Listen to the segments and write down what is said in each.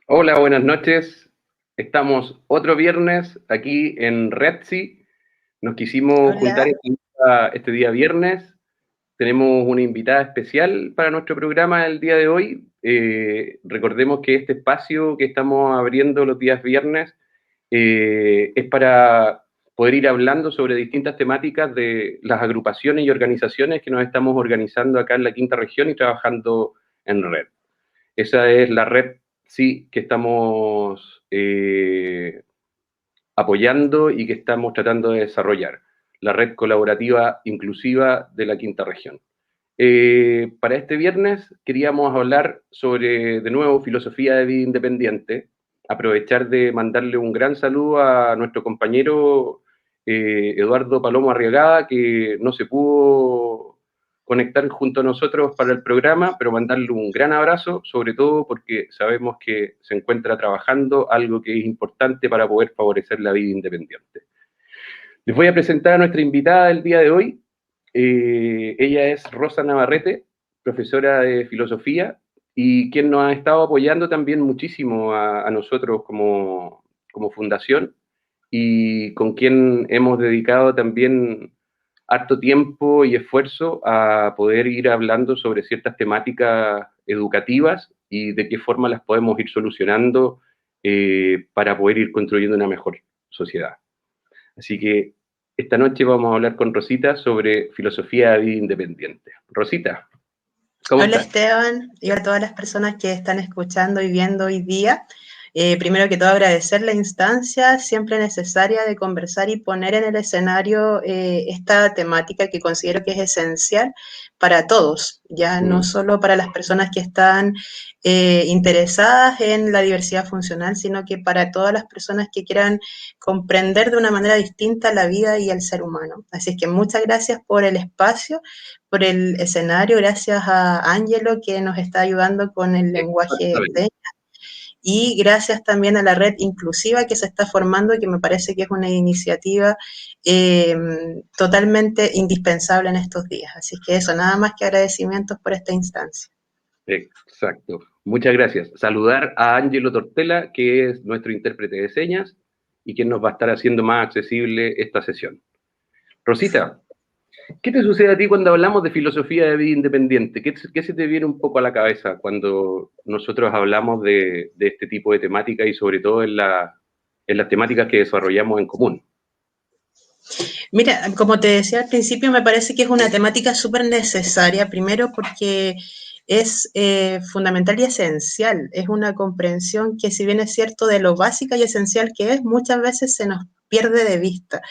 Hola, buenas noches. Estamos otro viernes aquí en Redsi. Nos quisimos juntar Hola. este día viernes. Tenemos una invitada especial para nuestro programa el día de hoy. Recordemos que este espacio que estamos abriendo los días viernes es para poder ir hablando sobre distintas temáticas de las agrupaciones y organizaciones que nos estamos organizando acá en la quinta región y trabajando en red. Esa es la red, sí, que estamos apoyando y que estamos tratando de desarrollar, la red colaborativa inclusiva de la quinta región. Para este viernes queríamos hablar sobre, de nuevo, filosofía de vida independiente, aprovechar de mandarle un gran saludo a nuestro compañero Eduardo Palomo Arriagada, que no se pudo conectar junto a nosotros para el programa, pero mandarle un gran abrazo, sobre todo porque sabemos que se encuentra trabajando algo que es importante para poder favorecer la vida independiente. Les voy a presentar a nuestra invitada del día de hoy. Ella es Rosa Navarrete, profesora de filosofía y quien nos ha estado apoyando también muchísimo a nosotros como fundación y con quien hemos dedicado también harto tiempo y esfuerzo a poder ir hablando sobre ciertas temáticas educativas y de qué forma las podemos ir solucionando para poder ir construyendo una mejor sociedad. Así que esta noche vamos a hablar con Rosita sobre filosofía de vida independiente. Rosita, ¿cómo Hola estás? Esteban y a todas las personas que están escuchando y viendo hoy día. Primero que todo agradecer la instancia siempre necesaria de conversar y poner en el escenario esta temática que considero que es esencial para todos, ya no solo para las personas que están interesadas en la diversidad funcional, sino que para todas las personas que quieran comprender de una manera distinta la vida y el ser humano. Así es que muchas gracias por el espacio, por el escenario, gracias a Ángelo que nos está ayudando con el lenguaje de, y gracias también a la red inclusiva que se está formando, que me parece que es una iniciativa totalmente indispensable en estos días. Así que eso, nada más que agradecimientos por esta instancia. Exacto. Muchas gracias. Saludar a Angelo Tortela, que es nuestro intérprete de señas y quien nos va a estar haciendo más accesible esta sesión. Rosita, ¿qué te sucede a ti cuando hablamos de filosofía de vida independiente? ¿Qué se te viene un poco a la cabeza cuando nosotros hablamos de este tipo de temática y sobre todo en las temáticas que desarrollamos en común? Mira, como te decía al principio, me parece que es una temática súper necesaria, primero porque es fundamental y esencial, es una comprensión que si bien es cierto de lo básica y esencial que es, muchas veces se nos pierde de vista.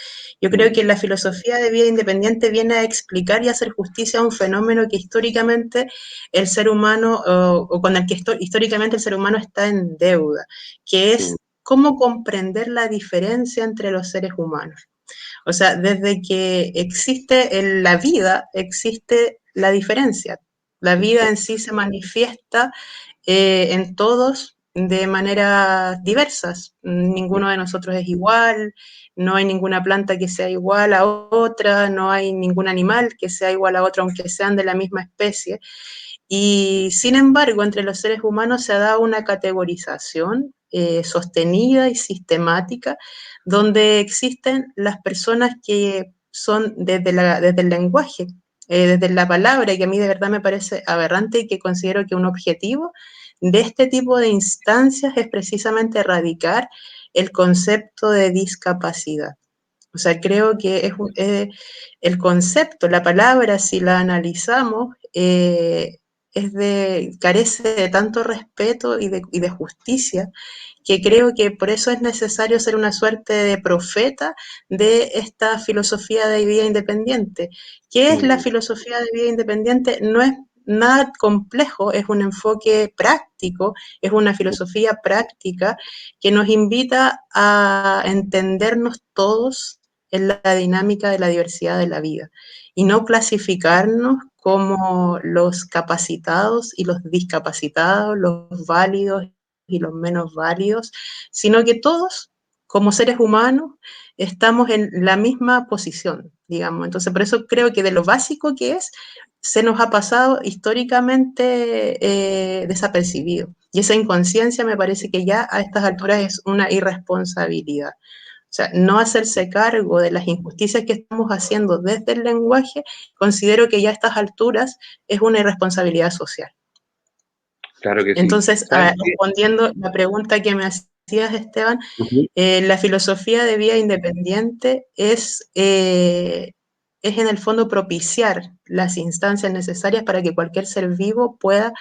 Yo creo que la filosofía de vida independiente viene a explicar y hacer justicia a un fenómeno que históricamente el ser humano, o con el que históricamente el ser humano está en deuda, que es cómo comprender la diferencia entre los seres humanos. O sea, desde que existe la vida, existe la diferencia. La vida en sí se manifiesta en todos de maneras diversas. Ninguno de nosotros es igual, no hay ninguna planta que sea igual a otra, no hay ningún animal que sea igual a otro, aunque sean de la misma especie. Y sin embargo, entre los seres humanos se ha dado una categorización sostenida y sistemática, donde existen las personas que son desde el lenguaje, desde la palabra, y que a mí de verdad me parece aberrante y que considero que un objetivo de este tipo de instancias es precisamente erradicar el concepto de discapacidad. O sea, creo que el concepto, la palabra, si la analizamos, carece de tanto respeto y de justicia, que creo que por eso es necesario ser una suerte de profeta de esta filosofía de vida independiente. ¿Qué es la filosofía de vida independiente? No es nada complejo, es un enfoque práctico, es una filosofía práctica que nos invita a entendernos todos en la dinámica de la diversidad de la vida y no clasificarnos como los capacitados y los discapacitados, los válidos y los menos válidos, sino que todos, como seres humanos, estamos en la misma posición, digamos. Entonces, por eso creo que de lo básico que es, se nos ha pasado históricamente desapercibido. Y esa inconsciencia me parece que ya a estas alturas es una irresponsabilidad. O sea, no hacerse cargo de las injusticias que estamos haciendo desde el lenguaje, considero que ya a estas alturas es una irresponsabilidad social. Claro que sí. Entonces, respondiendo la pregunta que me hacías, Esteban, la filosofía de vida independiente es en el fondo propiciar las instancias necesarias para que cualquier ser vivo pueda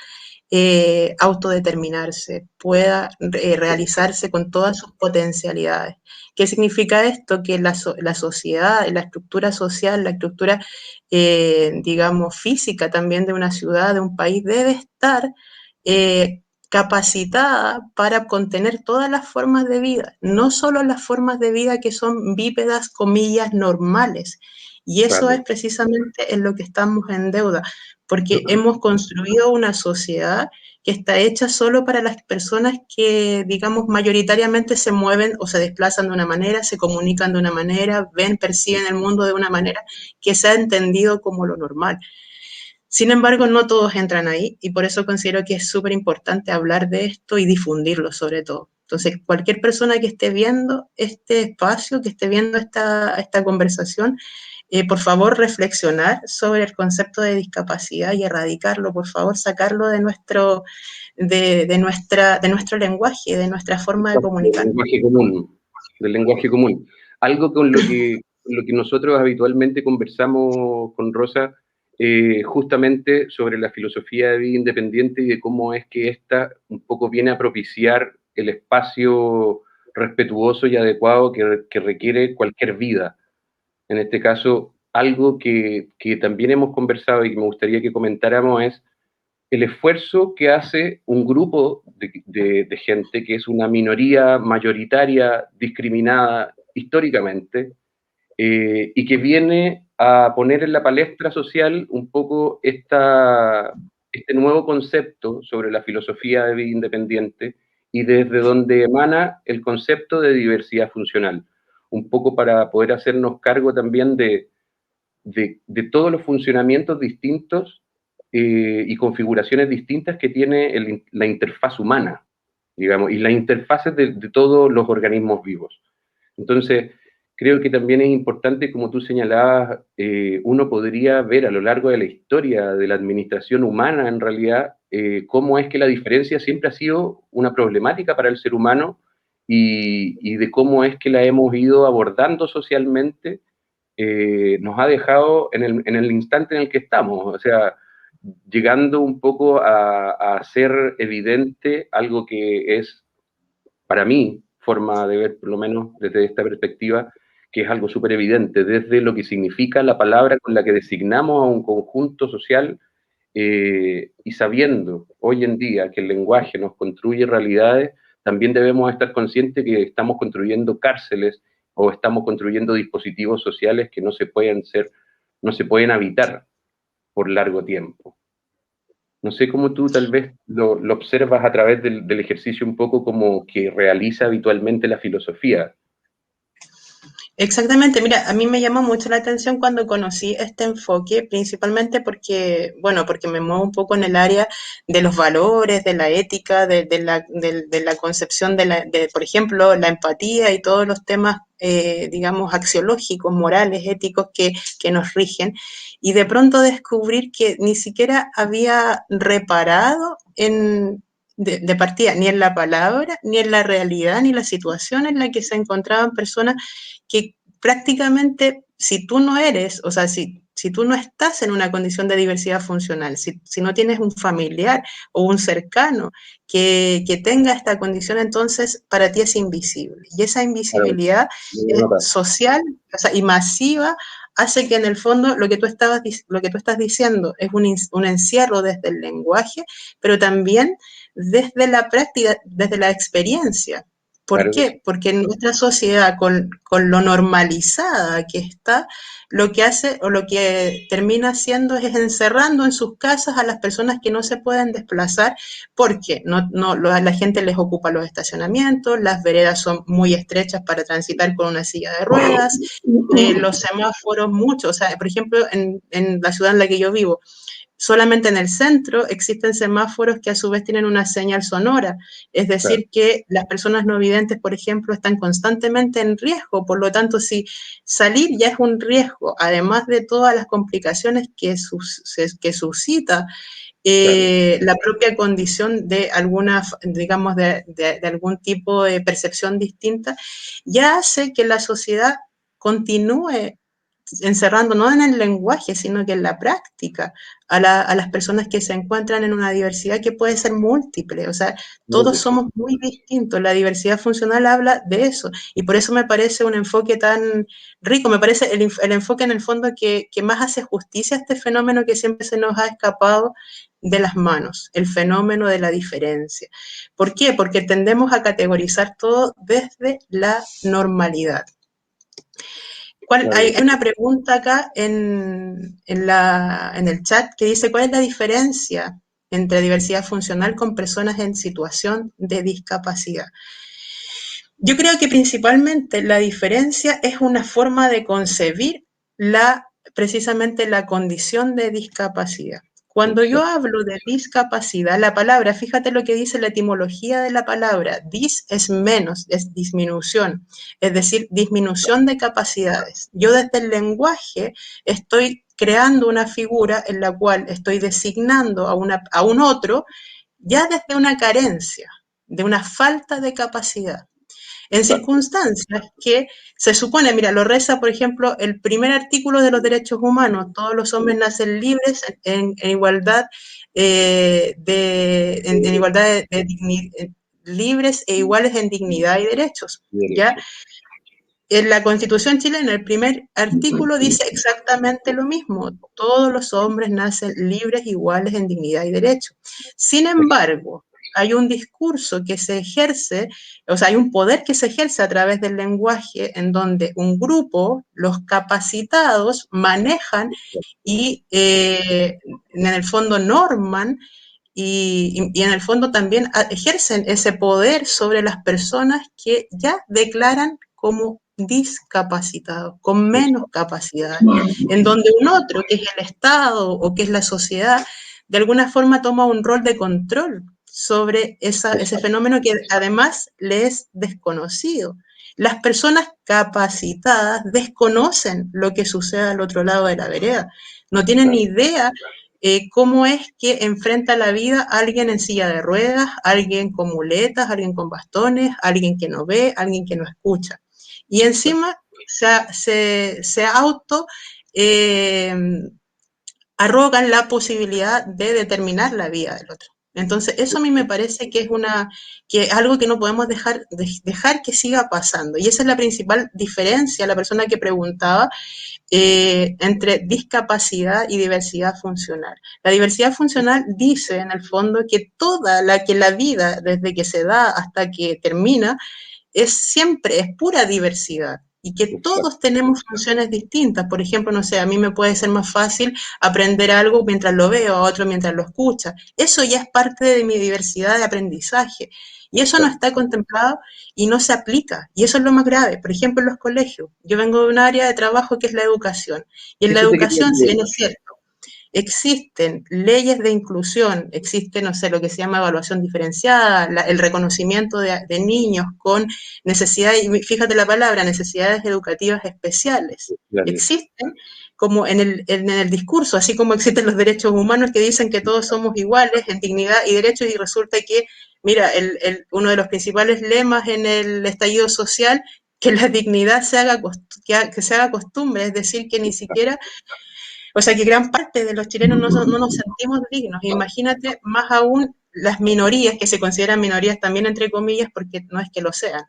autodeterminarse, pueda realizarse con todas sus potencialidades. ¿Qué significa esto? Que la sociedad, la estructura social, la estructura, digamos, física también de una ciudad, de un país, debe estar capacitada para contener todas las formas de vida, no solo las formas de vida que son bípedas, comillas, normales. Y eso es precisamente en lo que estamos en deuda, porque hemos construido una sociedad que está hecha solo para las personas que, digamos, mayoritariamente se mueven o se desplazan de una manera, se comunican de una manera, ven, perciben el mundo de una manera que se ha entendido como lo normal. Sin embargo, no todos entran ahí y por eso considero que es súper importante hablar de esto y difundirlo sobre todo. Entonces, cualquier persona que esté viendo este espacio, que esté viendo esta conversación, por favor, reflexionar sobre el concepto de discapacidad y erradicarlo, por favor, sacarlo de nuestro lenguaje, de nuestra forma de comunicar. Del lenguaje común. Algo con lo que nosotros habitualmente conversamos con Rosa, justamente sobre la filosofía de vida independiente y de cómo es que ésta un poco viene a propiciar el espacio respetuoso y adecuado que requiere cualquier vida. En este caso, algo que también hemos conversado y que me gustaría que comentáramos es el esfuerzo que hace un grupo de gente que es una minoría mayoritaria, discriminada históricamente, y que viene a poner en la palestra social un poco este nuevo concepto sobre la filosofía de vida independiente y desde donde emana el concepto de diversidad funcional, un poco para poder hacernos cargo también de todos los funcionamientos distintos y configuraciones distintas que tiene la interfaz humana, digamos, y las interfaces de todos los organismos vivos. Entonces, creo que también es importante, como tú señalabas, uno podría ver a lo largo de la historia de la administración humana, en realidad, cómo es que la diferencia siempre ha sido una problemática para el ser humano y de cómo es que la hemos ido abordando socialmente, nos ha dejado en el instante en el que estamos, o sea, llegando un poco a hacer evidente algo que es, para mí, forma de ver, por lo menos desde esta perspectiva, que es algo súper evidente, desde lo que significa la palabra con la que designamos a un conjunto social, y sabiendo hoy en día que el lenguaje nos construye realidades, también debemos estar conscientes que estamos construyendo cárceles o estamos construyendo dispositivos sociales que no se pueden habitar por largo tiempo. No sé cómo tú tal vez lo observas a través del ejercicio un poco como que realiza habitualmente la filosofía. Exactamente, mira, a mí me llamó mucho la atención cuando conocí este enfoque, principalmente porque, bueno, porque me muevo un poco en el área de los valores, de la ética, de la concepción por ejemplo, la empatía y todos los temas, digamos, axiológicos, morales, éticos que nos rigen, y de pronto descubrir que ni siquiera había reparado de partida, ni en la palabra, ni en la realidad, ni la situación en la que se encontraban personas que prácticamente, si tú no eres, o sea, si tú no estás en una condición de diversidad funcional, si no tienes un familiar o un cercano que tenga esta condición, entonces para ti es invisible. Y esa invisibilidad social, o sea, y masiva hace que en el fondo lo que tú estás diciendo es un encierro desde el lenguaje, pero también desde la práctica, desde la experiencia, ¿Por qué? Porque en nuestra sociedad, con lo normalizada que está, lo que hace o lo que termina haciendo es encerrando en sus casas a las personas que no se pueden desplazar porque la gente les ocupa los estacionamientos, las veredas son muy estrechas para transitar con una silla de ruedas, los semáforos mucho, o sea, por ejemplo, en la ciudad en la que yo vivo, solamente en el centro existen semáforos que a su vez tienen una señal sonora, es decir, que las personas no videntes, por ejemplo, están constantemente en riesgo, por lo tanto, si salir ya es un riesgo, además de todas las complicaciones que suscita la propia condición de alguna, digamos, de algún tipo de percepción distinta, ya hace que la sociedad continúe encerrando no en el lenguaje, sino que en la práctica a las personas que se encuentran en una diversidad que puede ser múltiple. O sea, todos somos muy distintos. La diversidad funcional habla de eso y por eso me parece un enfoque tan rico, me parece el enfoque en el fondo que más hace justicia a este fenómeno que siempre se nos ha escapado de las manos, el fenómeno de la diferencia. ¿Por qué? Porque tendemos a categorizar todo desde la normalidad. Hay una pregunta acá en el chat que dice, ¿cuál es la diferencia entre diversidad funcional con personas en situación de discapacidad? Yo creo que principalmente la diferencia es una forma de concebir precisamente la condición de discapacidad. Cuando yo hablo de discapacidad, la palabra, fíjate lo que dice la etimología de la palabra, dis es menos, es disminución, es decir, disminución de capacidades. Yo desde el lenguaje estoy creando una figura en la cual estoy designando a un otro ya desde una carencia, de una falta de capacidad. En circunstancias que se supone, mira, lo reza, por ejemplo, el primer artículo de los derechos humanos, todos los hombres nacen libres en igualdad libres e iguales en dignidad y derechos, ¿ya? En la Constitución chilena, el primer artículo dice exactamente lo mismo. Todos los hombres nacen libres, iguales en dignidad y derechos. Sin embargo, hay un discurso que se ejerce, o sea, hay un poder que se ejerce a través del lenguaje en donde un grupo, los capacitados, manejan y en el fondo norman y en el fondo también ejercen ese poder sobre las personas que ya declaran como discapacitados, con menos capacidad, en donde un otro, que es el Estado o que es la sociedad, de alguna forma toma un rol de control sobre ese fenómeno que además le es desconocido. Las personas capacitadas desconocen lo que sucede al otro lado de la vereda, no tienen ni idea cómo es que enfrenta la vida alguien en silla de ruedas, alguien con muletas, alguien con bastones, alguien que no ve, alguien que no escucha. Y encima se auto arrogan la posibilidad de determinar la vida del otro. Entonces, eso a mí me parece que es algo que no podemos dejar que siga pasando. Y esa es la principal diferencia, la persona que preguntaba, entre discapacidad y diversidad funcional. La diversidad funcional dice, en el fondo, que la vida, desde que se da hasta que termina, es pura diversidad y que todos tenemos funciones distintas. Por ejemplo, no sé, a mí me puede ser más fácil aprender algo mientras lo veo, a otro mientras lo escucha. Eso ya es parte de mi diversidad de aprendizaje. Y eso no está contemplado y no se aplica. Y eso es lo más grave. Por ejemplo, en los colegios. Yo vengo de un área de trabajo que es la educación. Y en la educación, si bien es cierto, existen leyes de inclusión, existe, no sé, lo que se llama evaluación diferenciada, el reconocimiento de niños con necesidades, fíjate la palabra, necesidades educativas especiales. Existen como en el discurso, así como existen los derechos humanos que dicen que todos somos iguales en dignidad y derechos, y resulta que, mira, uno de los principales lemas en el estallido social, que la dignidad que se haga costumbre, es decir, que ni siquiera... O sea, que gran parte de los chilenos no nos sentimos dignos. Imagínate más aún las minorías, que se consideran minorías también entre comillas, porque no es que lo sean.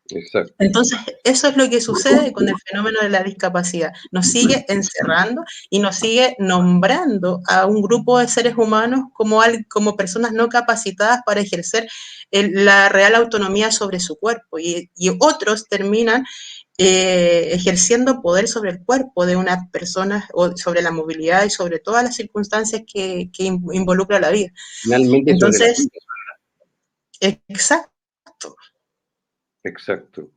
Exacto. Entonces, eso es lo que sucede con el fenómeno de la discapacidad. Nos sigue encerrando y nos sigue nombrando a un grupo de seres humanos como personas no capacitadas para ejercer la real autonomía sobre su cuerpo. Y otros terminan ejerciendo poder sobre el cuerpo de unas personas o sobre la movilidad y sobre todas las circunstancias que involucra la vida. Finalmente sobre la Entonces, vida. exacto. Exacto.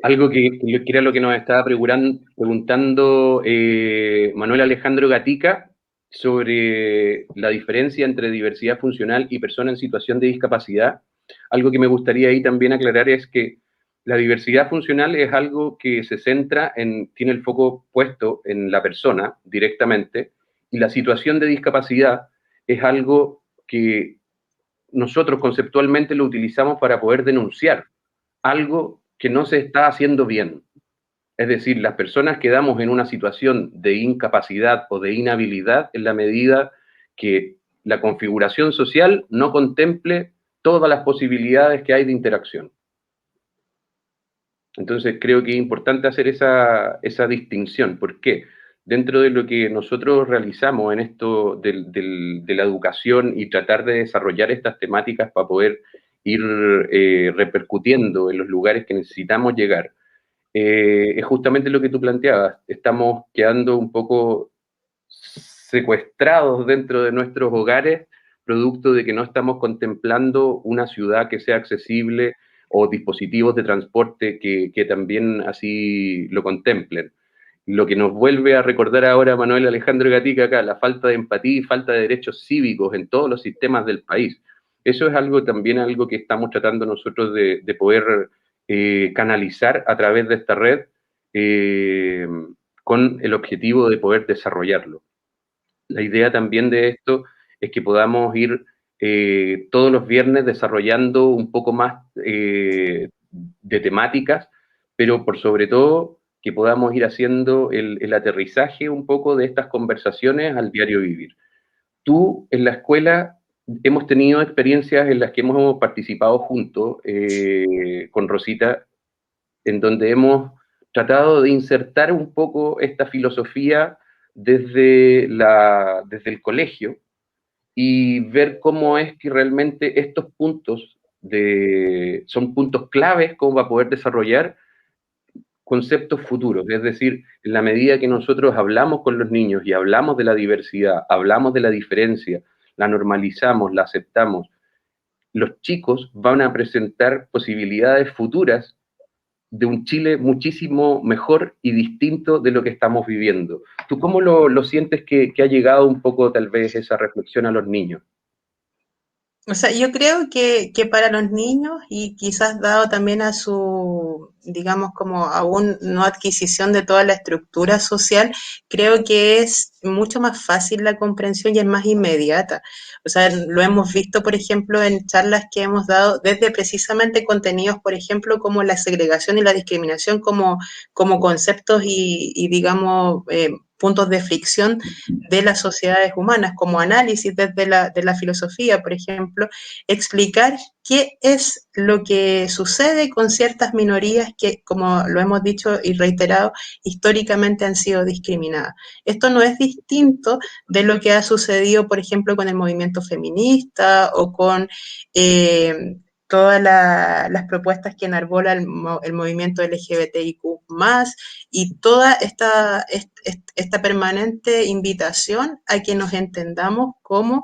Algo que era lo que nos estaba preguntando Manuel Alejandro Gatica sobre la diferencia entre diversidad funcional y persona en situación de discapacidad. Algo que me gustaría ahí también aclarar es que la diversidad funcional es algo que se centra tiene el foco puesto en la persona directamente, y la situación de discapacidad es algo que nosotros conceptualmente lo utilizamos para poder denunciar algo que no se está haciendo bien. Es decir, las personas quedamos en una situación de incapacidad o de inhabilidad en la medida que la configuración social no contemple todas las posibilidades que hay de interacción. Entonces creo que es importante hacer esa distinción. ¿Por qué? Dentro de lo que nosotros realizamos en esto de la educación y tratar de desarrollar estas temáticas para poder ir repercutiendo en los lugares que necesitamos llegar, es justamente lo que tú planteabas. Estamos quedando un poco secuestrados dentro de nuestros hogares, producto de que no estamos contemplando una ciudad que sea accesible o dispositivos de transporte que también así lo contemplen. Lo que nos vuelve a recordar ahora Manuel Alejandro Gatica acá, la falta de empatía y falta de derechos cívicos en todos los sistemas del país. Eso es algo también algo que estamos tratando nosotros de poder canalizar a través de esta red con el objetivo de poder desarrollarlo. La idea también de esto es que podamos ir todos los viernes desarrollando un poco más de temáticas, pero por sobre todo que podamos ir haciendo el aterrizaje un poco de estas conversaciones al diario vivir. Tú en la escuela hemos tenido experiencias en las que hemos participado juntos con Rosita, en donde hemos tratado de insertar un poco esta filosofía desde el colegio y ver cómo es que realmente estos puntos son puntos claves como para poder desarrollar conceptos futuros. Es decir, en la medida que nosotros hablamos con los niños y hablamos de la diversidad, hablamos de la diferencia, la normalizamos, la aceptamos, los chicos van a presentar posibilidades futuras de un Chile muchísimo mejor y distinto de lo que estamos viviendo. ¿Tú cómo lo sientes que ha llegado un poco tal vez esa reflexión a los niños? O sea, yo creo que para los niños y quizás dado también a su, digamos, como aún no adquisición de toda la estructura social, creo que es mucho más fácil la comprensión y es más inmediata. O sea, lo hemos visto, por ejemplo, en charlas que hemos dado desde precisamente contenidos, por ejemplo, como la segregación y la discriminación como conceptos y digamos, puntos de fricción de las sociedades humanas, como análisis desde de la filosofía, por ejemplo, explicar qué es lo que sucede con ciertas minorías que, como lo hemos dicho y reiterado, históricamente han sido discriminadas. Esto no es distinto de lo que ha sucedido, por ejemplo, con el movimiento feminista o con todas las propuestas que enarbola el movimiento LGBTIQ+, y toda esta permanente invitación a que nos entendamos como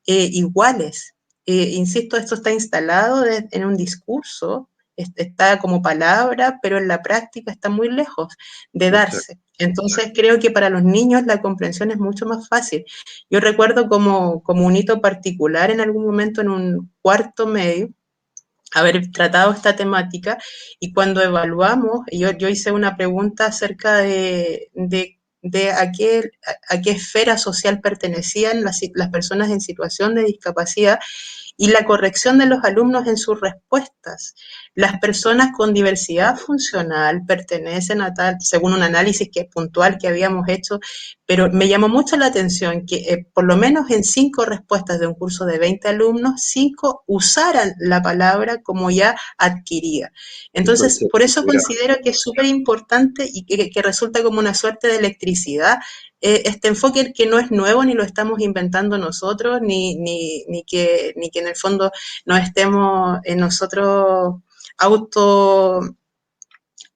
iguales. Insisto, esto está instalado en un discurso, está como palabra, pero en la práctica está muy lejos de Exacto. darse. Entonces creo que para los niños la comprensión es mucho más fácil. Yo recuerdo como un hito particular en algún momento en un cuarto medio, haber tratado esta temática y cuando evaluamos, yo hice una pregunta acerca de a qué esfera social pertenecían las personas en situación de discapacidad y la corrección de los alumnos en sus respuestas. Las personas con diversidad funcional pertenecen a tal, según un análisis puntual que habíamos hecho, pero me llamó mucho la atención que por lo menos en 5 respuestas de un curso de 20 alumnos, 5 usaran la palabra como ya adquirida. Entonces, por eso considero que es súper importante y que resulta como una suerte de electricidad este enfoque que no es nuevo ni lo estamos inventando nosotros, ni que en el fondo nos estemos nosotros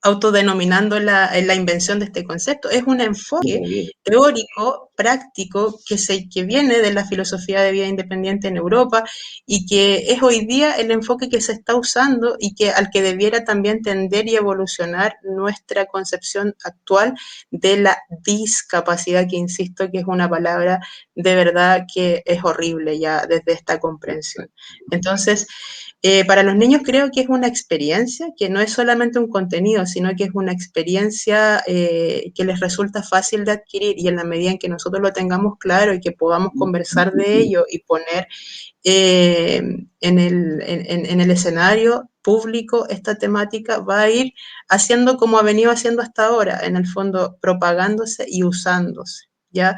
autodenominando la invención de este concepto. Es un enfoque teórico, práctico, que viene de la filosofía de vida independiente en Europa y que es hoy día el enfoque que se está usando y al que debiera también tender y evolucionar nuestra concepción actual de la discapacidad, que insisto que es una palabra de verdad que es horrible ya desde esta comprensión. Entonces, para los niños creo que es una experiencia, que no es solamente un contenido, sino que es una experiencia que les resulta fácil de adquirir, y en la medida en que nosotros lo tengamos claro y que podamos conversar de ello y poner en el escenario público esta temática, va a ir haciendo como ha venido haciendo hasta ahora, en el fondo propagándose y usándose. ¿Ya?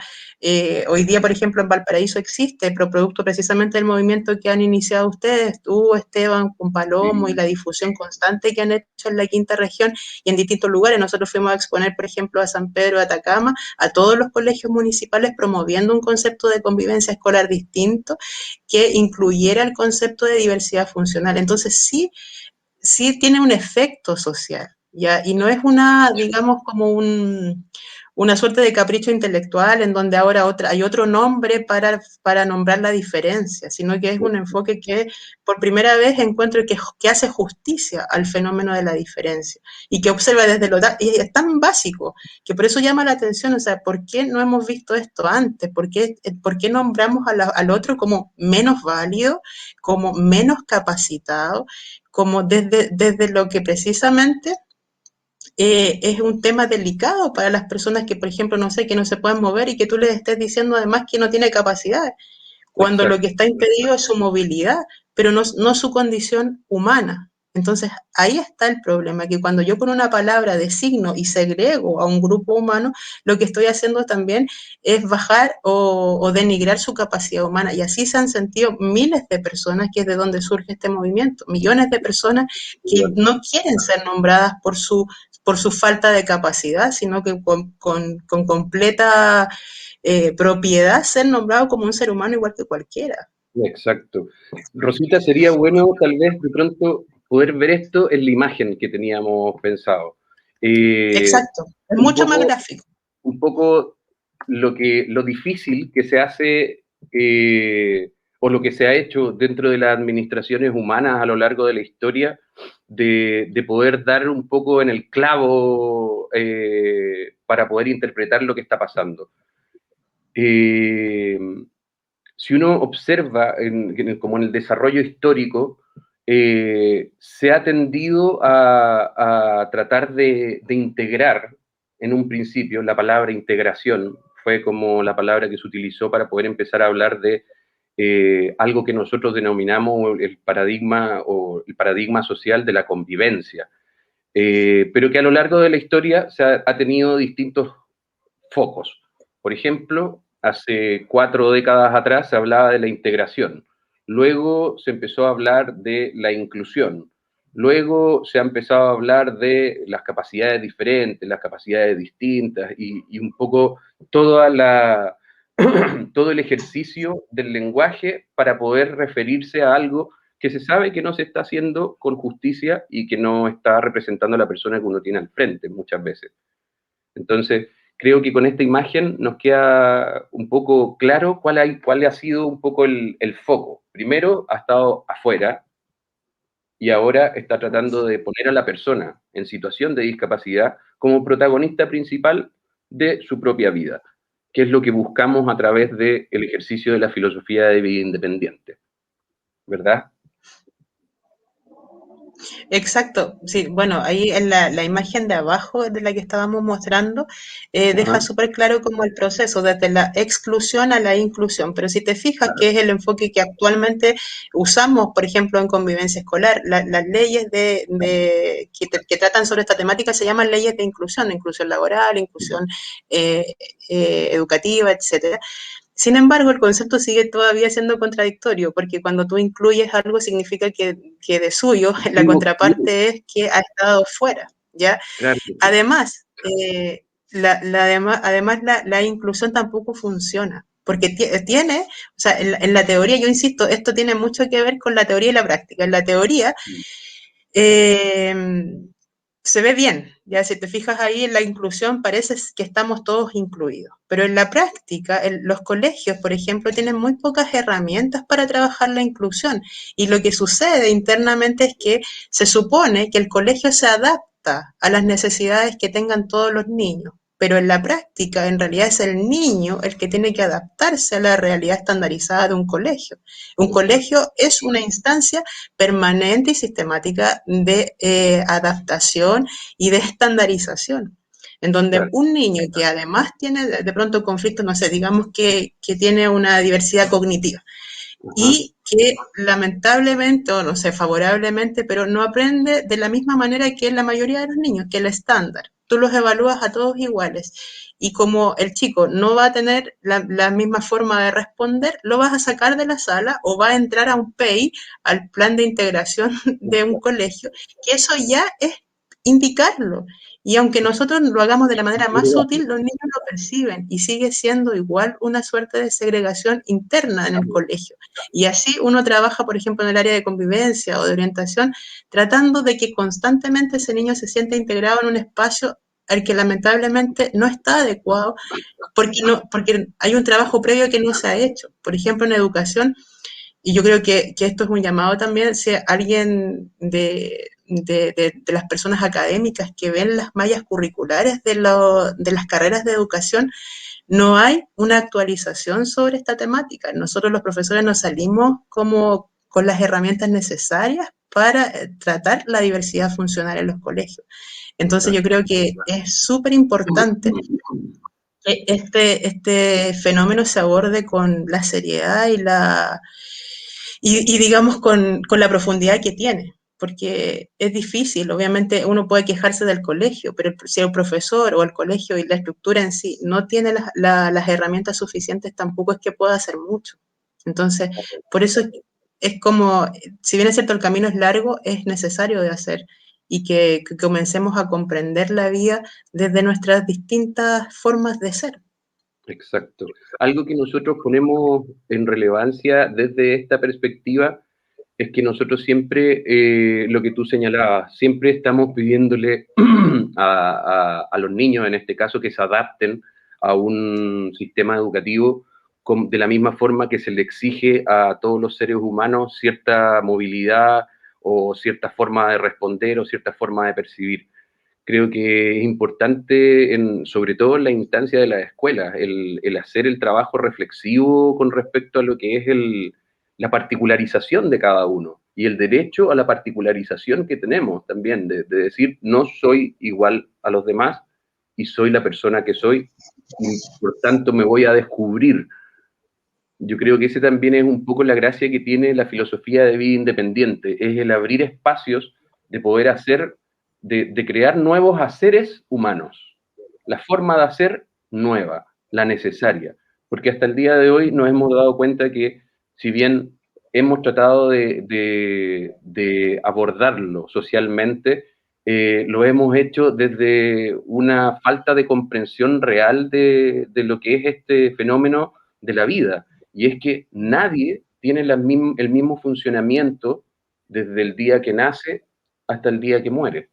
Hoy día, por ejemplo, en Valparaíso existe, pero producto precisamente del movimiento que han iniciado ustedes, tú, Esteban, con Palomo, y la difusión constante que han hecho en la quinta región y en distintos lugares. Nosotros fuimos a exponer, por ejemplo, a San Pedro de Atacama, a todos los colegios municipales, promoviendo un concepto de convivencia escolar distinto que incluyera el concepto de diversidad funcional. Entonces, sí tiene un efecto social, ¿ya? Y no es digamos, como una suerte de capricho intelectual en donde ahora hay otro nombre para nombrar la diferencia, sino que es un enfoque que por primera vez encuentro que hace justicia al fenómeno de la diferencia y que observa y es tan básico que por eso llama la atención. O sea, ¿por qué no hemos visto esto antes? ¿Por qué nombramos al otro como menos válido, como menos capacitado, como desde lo que precisamente es un tema delicado para las personas que, por ejemplo, no sé, que no se pueden mover y que tú les estés diciendo además que no tiene capacidad, cuando lo que está impedido es su movilidad, pero no su condición humana? Entonces, ahí está el problema, que cuando yo con una palabra designo y segrego a un grupo humano, lo que estoy haciendo también es bajar o denigrar su capacidad humana. Y así se han sentido miles de personas, que es de donde surge este movimiento, millones de personas que no quieren ser nombradas por su falta de capacidad, sino que con completa propiedad ser nombrado como un ser humano igual que cualquiera. Exacto. Rosita, sería bueno tal vez de pronto poder ver esto en la imagen que teníamos pensado. Exacto, es mucho más gráfico. Un poco lo difícil que se hace o lo que se ha hecho dentro de las administraciones humanas a lo largo de la historia, de poder dar un poco en el clavo para poder interpretar lo que está pasando. Si uno observa como en el desarrollo histórico, se ha tendido a tratar de integrar en un principio. La palabra integración fue como la palabra que se utilizó para poder empezar a hablar de algo que nosotros denominamos el paradigma social de la convivencia, pero que a lo largo de la historia ha tenido distintos focos. Por ejemplo, hace 4 décadas atrás se hablaba de la integración, luego se empezó a hablar de la inclusión, luego se ha empezado a hablar de las capacidades diferentes, las capacidades distintas y un poco todo el ejercicio del lenguaje para poder referirse a algo que se sabe que no se está haciendo con justicia y que no está representando a la persona que uno tiene al frente muchas veces. Entonces, creo que con esta imagen nos queda un poco claro cuál ha sido un poco el foco. Primero ha estado afuera y ahora está tratando de poner a la persona en situación de discapacidad como protagonista principal de su propia vida, que es lo que buscamos a través del ejercicio de la filosofía de vida independiente, ¿verdad? Exacto, sí, bueno, ahí en la imagen de abajo de la que estábamos mostrando, deja Ajá, súper claro como el proceso, desde la exclusión a la inclusión, pero si te fijas claro, que es el enfoque que actualmente usamos, por ejemplo, en convivencia escolar, las leyes que tratan sobre esta temática se llaman leyes de inclusión laboral, inclusión eh, educativa, etcétera. Sin embargo, el concepto sigue todavía siendo contradictorio, porque cuando tú incluyes algo significa que de suyo, la digo, contraparte es que ha estado fuera, ¿ya? claro, Además, además la inclusión tampoco funciona, porque tiene, o sea, en la teoría, yo insisto, esto tiene mucho que ver con la teoría y la práctica. En la teoría, eh, se ve bien, ya si te fijas ahí en la inclusión parece que estamos todos incluidos, pero en la práctica los colegios, por ejemplo, tienen muy pocas herramientas para trabajar la inclusión y lo que sucede internamente es que se supone que el colegio se adapta a las necesidades que tengan todos los niños, pero en la práctica en realidad es el niño el que tiene que adaptarse a la realidad estandarizada de un colegio. Un colegio es una instancia permanente y sistemática de adaptación y de estandarización, en donde claro, un niño que además tiene de pronto conflictos, no sé, digamos que tiene una diversidad cognitiva ajá, y que lamentablemente, o no sé, favorablemente, pero no aprende de la misma manera que la mayoría de los niños, que el estándar. Tú los evalúas a todos iguales. Y como el chico no va a tener la misma forma de responder, lo vas a sacar de la sala o va a entrar a un PEI, al plan de integración de un colegio, que eso ya es indicarlo. Y aunque nosotros lo hagamos de la manera más sutil, los niños lo perciben y sigue siendo igual una suerte de segregación interna en el colegio. Y así uno trabaja, por ejemplo, en el área de convivencia o de orientación, tratando de que constantemente ese niño se sienta integrado en un espacio al que lamentablemente no está adecuado porque hay un trabajo previo que no se ha hecho. Por ejemplo, en educación, y yo creo que esto es un llamado también, si alguien de las personas académicas que ven las mallas curriculares de las carreras de educación, no hay una actualización sobre esta temática. Nosotros los profesores nos salimos como con las herramientas necesarias para tratar la diversidad funcional en los colegios. Entonces yo claro. creo que es súper importante que este fenómeno se aborde con la seriedad y digamos con la profundidad que tiene, porque es difícil, obviamente uno puede quejarse del colegio, pero si el profesor o el colegio y la estructura en sí no tiene las herramientas suficientes, tampoco es que pueda hacer mucho. Entonces, por eso es como, si bien es cierto el camino es largo, es necesario de hacer y que comencemos a comprender la vida desde nuestras distintas formas de ser. Exacto. Algo que nosotros ponemos en relevancia desde esta perspectiva es que nosotros siempre, lo que tú señalabas, siempre estamos pidiéndole a los niños, en este caso, que se adapten a un sistema educativo de la misma forma que se le exige a todos los seres humanos cierta movilidad o cierta forma de responder o cierta forma de percibir. Creo que es importante, sobre todo en la instancia de las escuelas, el hacer el trabajo reflexivo con respecto a lo que es la particularización de cada uno y el derecho a la particularización que tenemos también, de decir, no soy igual a los demás y soy la persona que soy y por tanto me voy a descubrir. Yo creo que ese también es un poco la gracia que tiene la filosofía de vida independiente, es el abrir espacios de poder hacer, de crear nuevos haceres humanos, la forma de hacer nueva, la necesaria, porque hasta el día de hoy nos hemos dado cuenta que si bien hemos tratado de abordarlo socialmente, lo hemos hecho desde una falta de comprensión real de lo que es este fenómeno de la vida y es que nadie tiene el mismo funcionamiento desde el día que nace hasta el día que muere.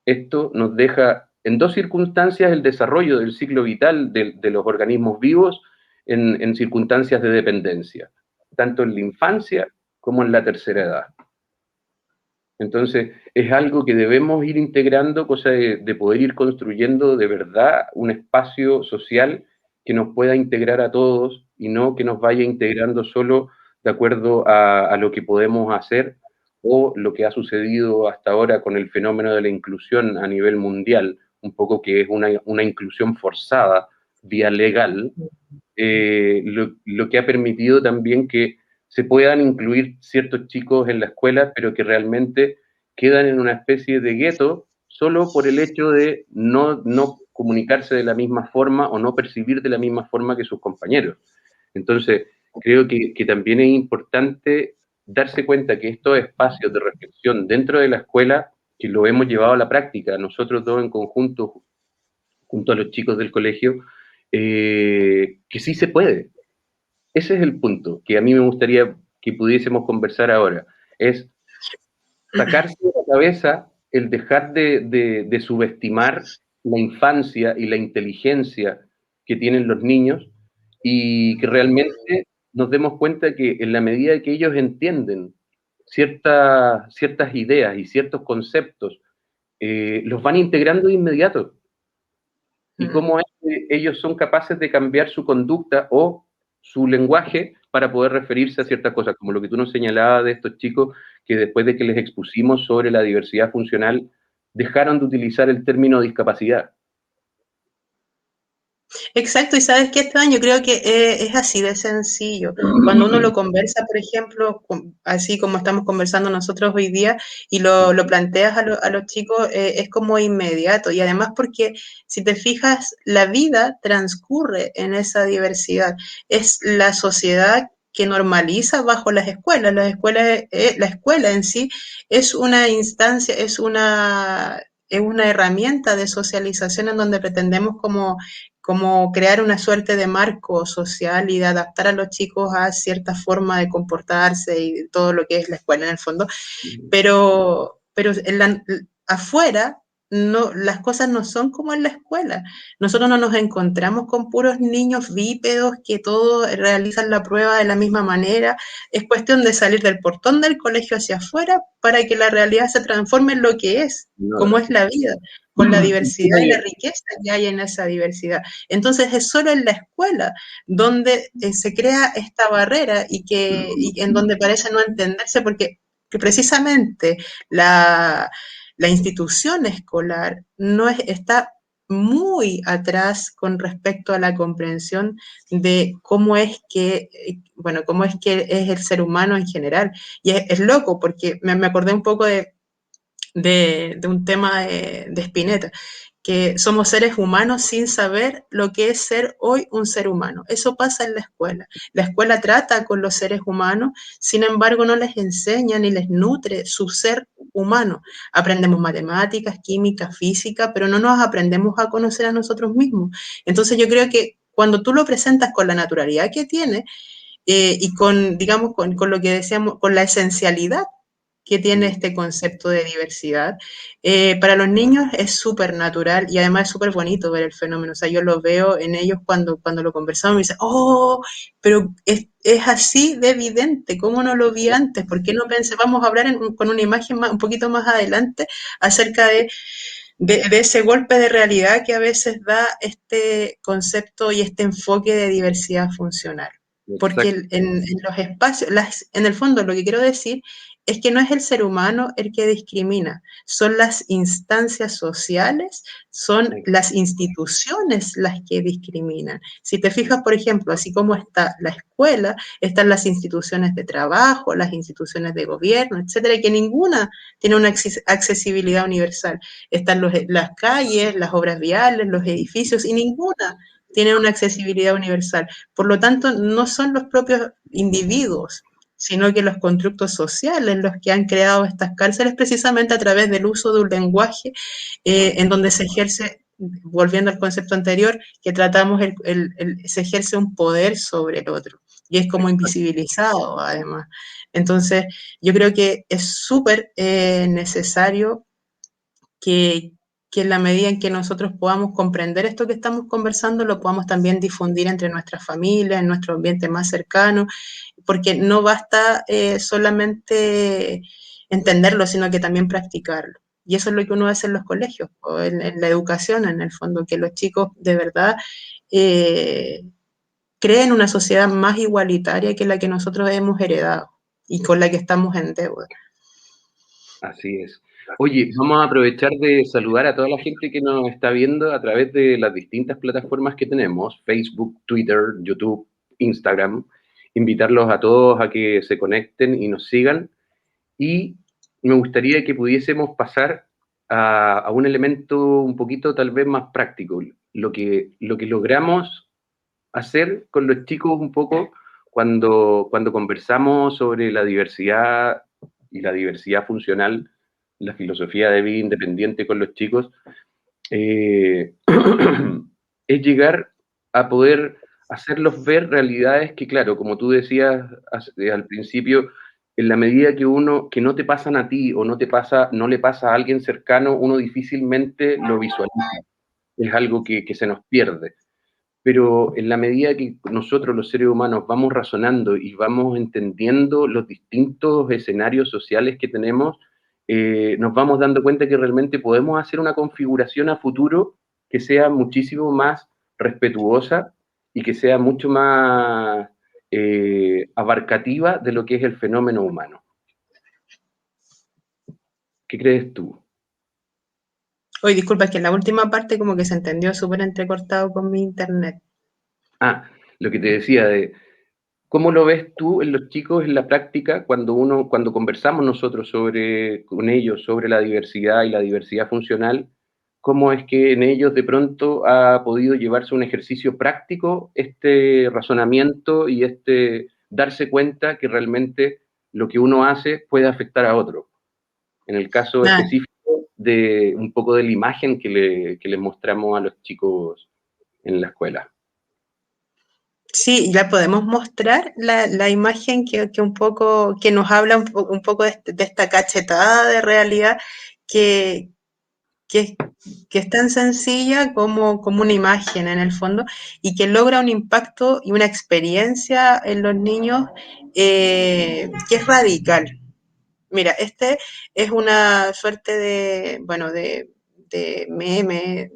Esto nos deja en dos circunstancias el desarrollo del ciclo vital de los organismos vivos en circunstancias de dependencia, tanto en la infancia como en la tercera edad. Entonces, es algo que debemos ir integrando, cosa de poder ir construyendo de verdad un espacio social que nos pueda integrar a todos y no que nos vaya integrando solo de acuerdo a lo que podemos hacer o lo que ha sucedido hasta ahora con el fenómeno de la inclusión a nivel mundial, un poco que es una inclusión forzada vía legal, lo que ha permitido también que se puedan incluir ciertos chicos en la escuela, pero que realmente quedan en una especie de gueto solo por el hecho de no comunicarse de la misma forma o no percibir de la misma forma que sus compañeros. Entonces, creo que también es importante darse cuenta que estos espacios de reflexión dentro de la escuela, que lo hemos llevado a la práctica, nosotros dos en conjunto, junto a los chicos del colegio, que sí se puede. Ese es el punto que a mí me gustaría que pudiésemos conversar ahora. Es sacarse de la cabeza el dejar de subestimar la infancia y la inteligencia que tienen los niños y que realmente nos demos cuenta que en la medida que ellos entienden ciertas ideas y ciertos conceptos, los van integrando de inmediato. Y cómo es que ellos son capaces de cambiar su conducta o su lenguaje para poder referirse a ciertas cosas, como lo que tú nos señalabas de estos chicos que después de que les expusimos sobre la diversidad funcional, dejaron de utilizar el término discapacidad. Exacto, y sabes que Esteban, yo creo que es así de sencillo. Cuando uno lo conversa, por ejemplo, así como estamos conversando nosotros hoy día, y lo planteas a los chicos, es como inmediato. Y además porque, si te fijas, la vida transcurre en esa diversidad. Es la sociedad que normaliza bajo las escuelas. La escuela en sí es una instancia, es una herramienta de socialización en donde pretendemos como crear una suerte de marco social y de adaptar a los chicos a cierta forma de comportarse y todo lo que es la escuela en el fondo, pero afuera no, las cosas no son como en la escuela. Nosotros no nos encontramos con puros niños bípedos que todos realizan la prueba de la misma manera. Es cuestión de salir del portón del colegio hacia afuera para que la realidad se transforme en lo que es, como es la vida, con la diversidad y la riqueza que hay en esa diversidad. Entonces es solo en la escuela donde se crea esta barrera y en donde parece no entenderse porque que precisamente la institución escolar no está muy atrás con respecto a la comprensión de cómo es que, bueno, cómo es que es el ser humano en general. Y es loco porque me acordé un poco de un tema de Spinetta, que somos seres humanos sin saber lo que es ser hoy un ser humano. Eso pasa en la escuela. La escuela trata con los seres humanos, sin embargo no les enseña ni les nutre su ser humano. Aprendemos matemáticas, química, física, pero no nos aprendemos a conocer a nosotros mismos. Entonces yo creo que cuando tú lo presentas con la naturalidad que tiene, y con, digamos, con lo que decíamos, con la esencialidad que tiene este concepto de diversidad. Para los niños es súper natural y además es súper bonito ver el fenómeno. O sea, yo lo veo en ellos cuando lo conversamos y me dicen, oh, pero es así de evidente, ¿cómo no lo vi antes? ¿Por qué no pensé? Vamos a hablar con una imagen un poquito más adelante acerca de ese golpe de realidad que a veces da este concepto y este enfoque de diversidad funcional. Porque en los espacios, en el fondo lo que quiero decir es que no es el ser humano el que discrimina, son las instancias sociales, son las instituciones las que discriminan. Si te fijas, por ejemplo, así como está la escuela, están las instituciones de trabajo, las instituciones de gobierno, etcétera, que ninguna tiene una accesibilidad universal. Están las calles, las obras viales, los edificios, y ninguna tiene una accesibilidad universal. Por lo tanto, no son los propios individuos, sino que los constructos sociales los que han creado estas cárceles precisamente a través del uso de un lenguaje en donde se ejerce, volviendo al concepto anterior, que tratamos, se ejerce un poder sobre el otro y es como invisibilizado además. Entonces, yo creo que es súper necesario que en la medida en que nosotros podamos comprender esto que estamos conversando, lo podamos también difundir entre nuestras familias, en nuestro ambiente más cercano, porque no basta solamente entenderlo, sino que también practicarlo. Y eso es lo que uno hace en los colegios, o en la educación, en el fondo, que los chicos de verdad creen una sociedad más igualitaria que la que nosotros hemos heredado y con la que estamos en deuda. Así es. Oye, vamos a aprovechar de saludar a toda la gente que nos está viendo a través de las distintas plataformas que tenemos, Facebook, Twitter, YouTube, Instagram. Invitarlos a todos a que se conecten y nos sigan. Y me gustaría que pudiésemos pasar a un elemento un poquito tal vez más práctico, lo que logramos hacer con los chicos un poco cuando conversamos sobre la diversidad y la diversidad funcional, la filosofía de vida independiente con los chicos, eh, es llegar a poder hacerlos ver realidades que, claro, como tú decías al principio, en la medida que no te pasan a ti o no le pasa a alguien cercano, uno difícilmente lo visualiza. Es algo que se nos pierde. Pero en la medida que nosotros los seres humanos vamos razonando y vamos entendiendo los distintos escenarios sociales que tenemos, nos vamos dando cuenta que realmente podemos hacer una configuración a futuro que sea muchísimo más respetuosa y que sea mucho más abarcativa de lo que es el fenómeno humano. ¿Qué crees tú? Oye, disculpa, es que en la última parte como que se entendió súper entrecortado con mi internet. Ah, lo que te decía de ¿cómo lo ves tú en los chicos en la práctica cuando conversamos nosotros con ellos sobre la diversidad y la diversidad funcional? ¿Cómo es que en ellos de pronto ha podido llevarse un ejercicio práctico este razonamiento y este darse cuenta que realmente lo que uno hace puede afectar a otro? En el caso Ah, específico de un poco de la imagen que les mostramos a los chicos en la escuela. sí, ya podemos mostrar la imagen que un poco, que nos habla un poco de esta cachetada de realidad que, que, es- que es tan sencilla como una imagen en el fondo y que logra un impacto y una experiencia en los niños que es radical. Mira, este es una suerte de, bueno, de meme,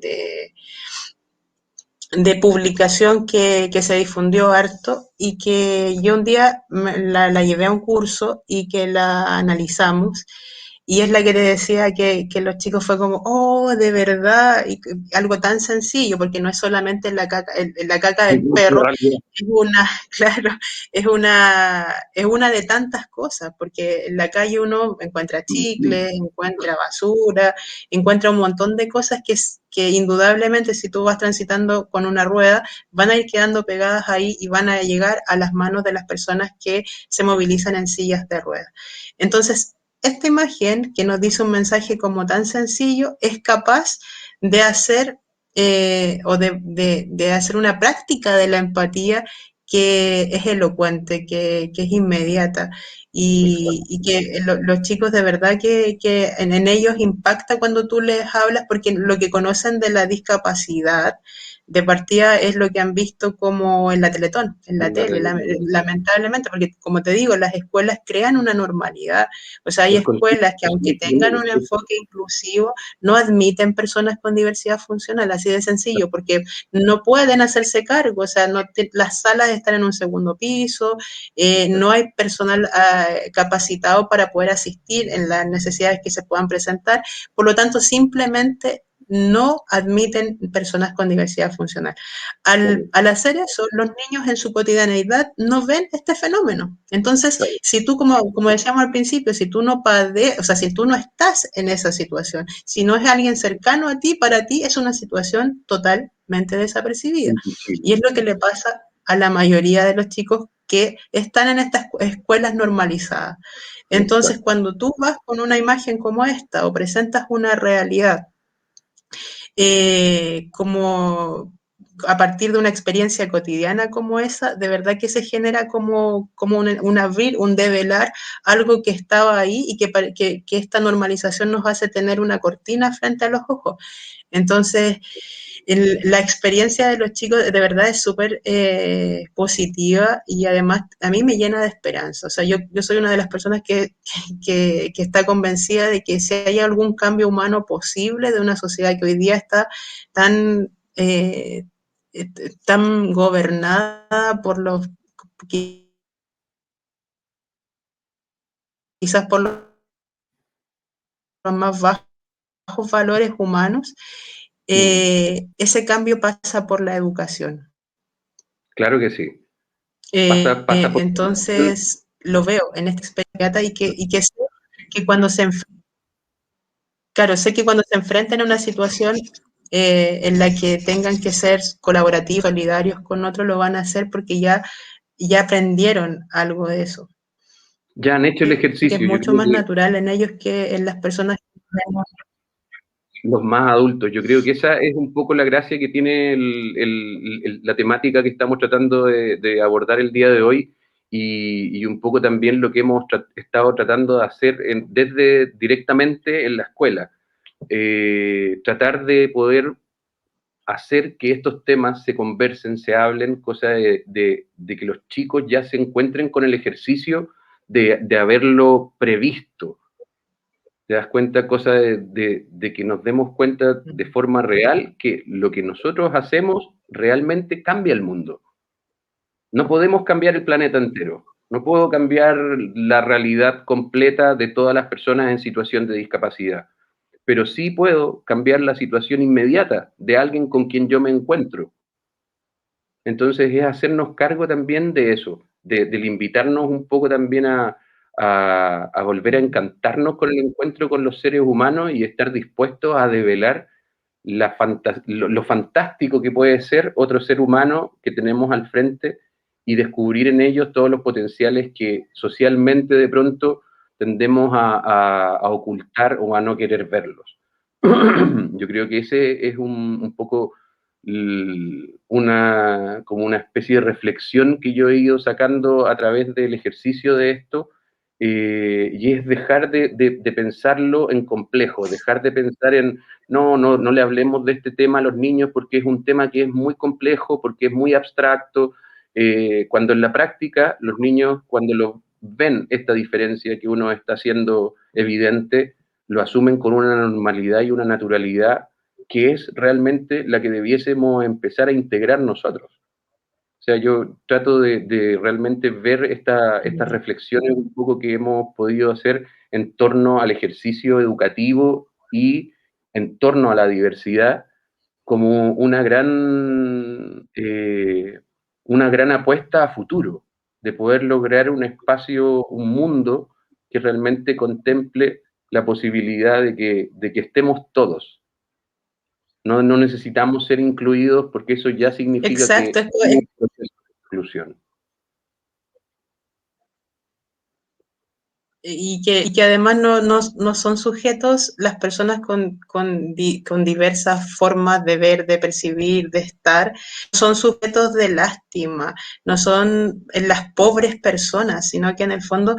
de publicación que se difundió harto y que yo un día la llevé a un curso y que la analizamos. Y es la que te decía que los chicos fue como, oh, de verdad, y algo tan sencillo, porque no es solamente la caca Sí, del perro, realidad. es una, claro, es una de tantas cosas, porque en la calle uno encuentra chicles, encuentra basura, encuentra un montón de cosas que indudablemente si tú vas transitando con una rueda, van a ir quedando pegadas ahí y van a llegar a las manos de las personas que se movilizan en sillas de ruedas. Entonces, esta imagen que nos dice un mensaje como tan sencillo es capaz de hacer de hacer una práctica de la empatía que es elocuente, que es inmediata y que los chicos de verdad que en ellos impacta cuando tú les hablas porque lo que conocen de la discapacidad de partida es lo que han visto como en la Teletón, en la En la tele, realidad. lamentablemente, porque como te digo, las escuelas crean una normalidad, o sea, hay El concepto escuelas que aunque tengan un enfoque inclusivo, no admiten personas con diversidad funcional, así de sencillo, porque no pueden hacerse cargo, o sea, las salas están en un segundo piso, no hay personal capacitado para poder asistir en las necesidades que se puedan presentar, por lo tanto, simplemente no admiten personas con diversidad funcional. Al hacer eso, los niños en su cotidianeidad no ven este fenómeno. Entonces, claro. si tú, como decíamos al principio, si tú no o sea, si tú no estás en esa situación, si no es alguien cercano a ti, para ti es una situación totalmente desapercibida. Y es lo que le pasa a la mayoría de los chicos que están en estas escuelas normalizadas. Entonces, Exacto. cuando tú vas con una imagen como esta o presentas una realidad como a partir de una experiencia cotidiana como esa, de verdad que se genera como un abrir, un develar, algo que estaba ahí y que esta normalización nos hace tener una cortina frente a los ojos. Entonces, la experiencia de los chicos de verdad es súper positiva y además a mí me llena de esperanza. O sea, yo soy una de las personas que está convencida de que si hay algún cambio humano posible de una sociedad que hoy día está tan, tan gobernada por los, quizás por los más bajos valores humanos, ese cambio pasa por la educación. Claro que sí. Pasa por... Entonces, lo veo en esta experiencia y que sé que cuando sé que cuando se enfrenten a una situación en la que tengan que ser colaborativos, solidarios con otros, lo van a hacer porque ya aprendieron algo de eso. Ya han hecho el ejercicio. Que es mucho más natural en ellos que en las personas que tenemos. Los más adultos. Yo creo que esa es un poco la gracia que tiene la temática que estamos tratando de abordar el día de hoy y un poco también lo que hemos estado tratando de hacer desde directamente en la escuela. Tratar de poder hacer que estos temas se conversen, se hablen, cosa de que los chicos ya se encuentren con el ejercicio de haberlo previsto. Te das cuenta, cosa de que nos demos cuenta de forma real que lo que nosotros hacemos realmente cambia el mundo. No podemos cambiar el planeta entero. No puedo cambiar la realidad completa de todas las personas en situación de discapacidad, pero sí puedo cambiar la situación inmediata de alguien con quien yo me encuentro. Entonces es hacernos cargo también de eso, del invitarnos un poco también a volver a encantarnos con el encuentro con los seres humanos y estar dispuestos a develar lo fantástico que puede ser otro ser humano que tenemos al frente y descubrir en ellos todos los potenciales que socialmente de pronto tendemos a ocultar o a no querer verlos. Yo creo que ese es un poco como una especie de reflexión que yo he ido sacando a través del ejercicio de esto, y es dejar de pensarlo en complejo, dejar de pensar en, no le hablemos de este tema a los niños porque es un tema que es muy complejo, porque es muy abstracto, cuando en la práctica los niños, cuando lo ven esta diferencia que uno está haciendo evidente, lo asumen con una normalidad y una naturalidad que es realmente la que debiésemos empezar a integrar nosotros. O sea, yo trato de realmente ver estas reflexiones un poco que hemos podido hacer en torno al ejercicio educativo y en torno a la diversidad como una gran apuesta a futuro, de poder lograr un espacio, un mundo que realmente contemple la posibilidad de que estemos todos. No necesitamos ser incluidos porque eso ya significa que Exacto, hay un proceso de exclusión. Y que además no son sujetos las personas con diversas formas de ver, de percibir, de estar, son sujetos de lástima, no son las pobres personas, sino que en el fondo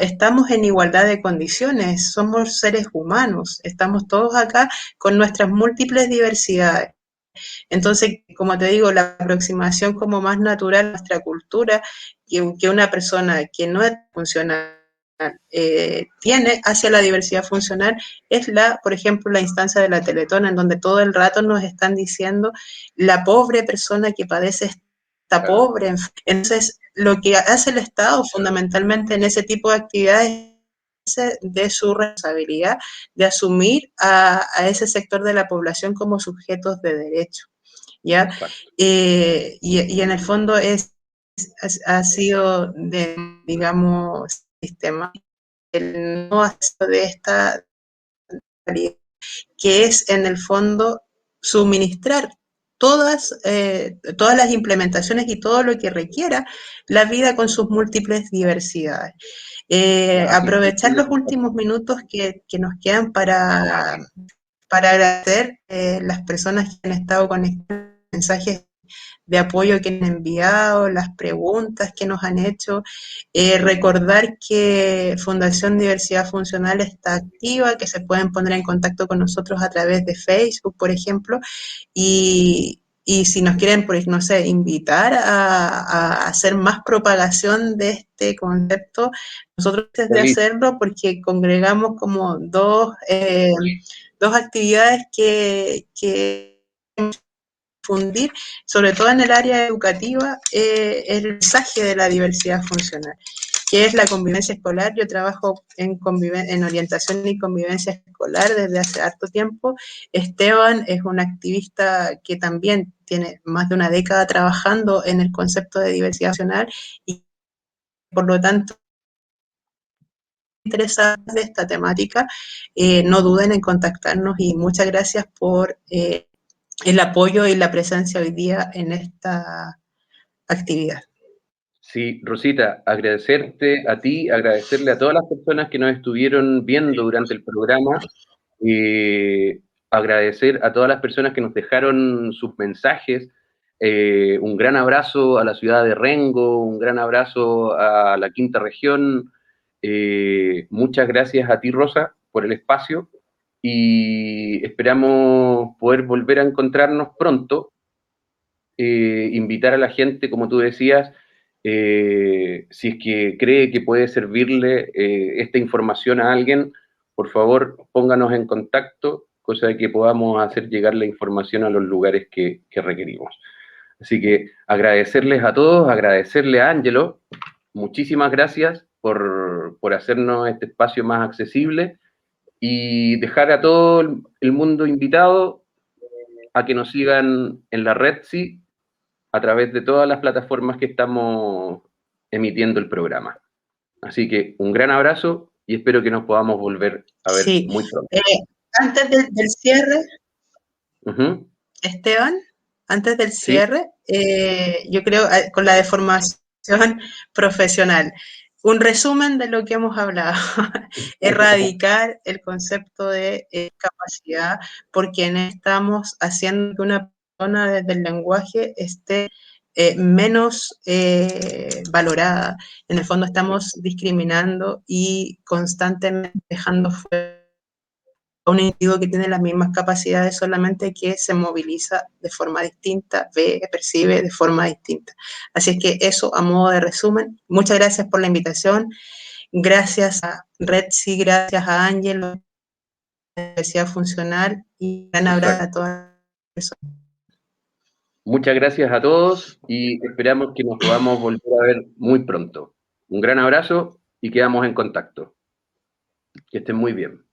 estamos en igualdad de condiciones, somos seres humanos, estamos todos acá con nuestras múltiples diversidades. Entonces, como te digo, la aproximación como más natural a nuestra cultura que una persona que no es funcional tiene hacia la diversidad funcional es por ejemplo, la instancia de la Teletón, en donde todo el rato nos están diciendo la pobre persona que padece esta pobre. Entonces, lo que hace el Estado fundamentalmente en ese tipo de actividades de su responsabilidad de asumir a ese sector de la población como sujetos de derecho, ¿ya? Y en el fondo ha sido, digamos, sistema el no hacer de esta realidad, que es en el fondo suministrar todas las implementaciones y todo lo que requiera la vida con sus múltiples diversidades. Aprovechar los últimos minutos que nos quedan para agradecer las personas que han estado conectadas, mensajes de apoyo que han enviado, las preguntas que nos han hecho. Recordar que Fundación Diversidad Funcional está activa, que se pueden poner en contacto con nosotros a través de Facebook, por ejemplo, y si nos quieren, no sé, invitar a hacer más propagación de este concepto, nosotros antes de hacerlo, porque congregamos como dos actividades que difundir, sobre todo en el área educativa, el mensaje de la diversidad funcional. ¿Qué es la convivencia escolar? Yo trabajo en orientación y convivencia escolar desde hace harto tiempo. Esteban es un activista que también tiene más de una década trabajando en el concepto de diversidad funcional y por lo tanto interesados de esta temática, no duden en contactarnos y muchas gracias por el apoyo y la presencia hoy día en esta actividad. Sí, Rosita, agradecerte a ti, agradecerle a todas las personas que nos estuvieron viendo durante el programa, agradecer a todas las personas que nos dejaron sus mensajes, un gran abrazo a la ciudad de Rengo, un gran abrazo a la quinta región, muchas gracias a ti, Rosa, por el espacio, y esperamos poder volver a encontrarnos pronto, invitar a la gente, como tú decías, si es que cree que puede servirle esta información a alguien, por favor pónganos en contacto, cosa de que podamos hacer llegar la información a los lugares que requerimos. Así que agradecerles a todos, agradecerle a Ángelo, muchísimas gracias por hacernos este espacio más accesible y dejar a todo el mundo invitado a que nos sigan en la red, sí, a través de todas las plataformas que estamos emitiendo el programa. Así que un gran abrazo y espero que nos podamos volver a ver sí. muy pronto. Antes del cierre, Esteban, antes del cierre, yo creo con la deformación profesional, un resumen de lo que hemos hablado, erradicar el concepto de capacidad, porque estamos haciendo que una persona desde el lenguaje esté menos valorada. En el fondo estamos discriminando y constantemente dejando fuera a un individuo que tiene las mismas capacidades, solamente que se moviliza de forma distinta, ve, percibe de forma distinta. Así es que eso a modo de resumen. Muchas gracias por la invitación. Gracias a Redsi, gracias a Ángel, la Universidad Funcional y gran abrazo a todas las personas. Muchas gracias a todos y esperamos que nos podamos volver a ver muy pronto. Un gran abrazo y quedamos en contacto. Que estén muy bien.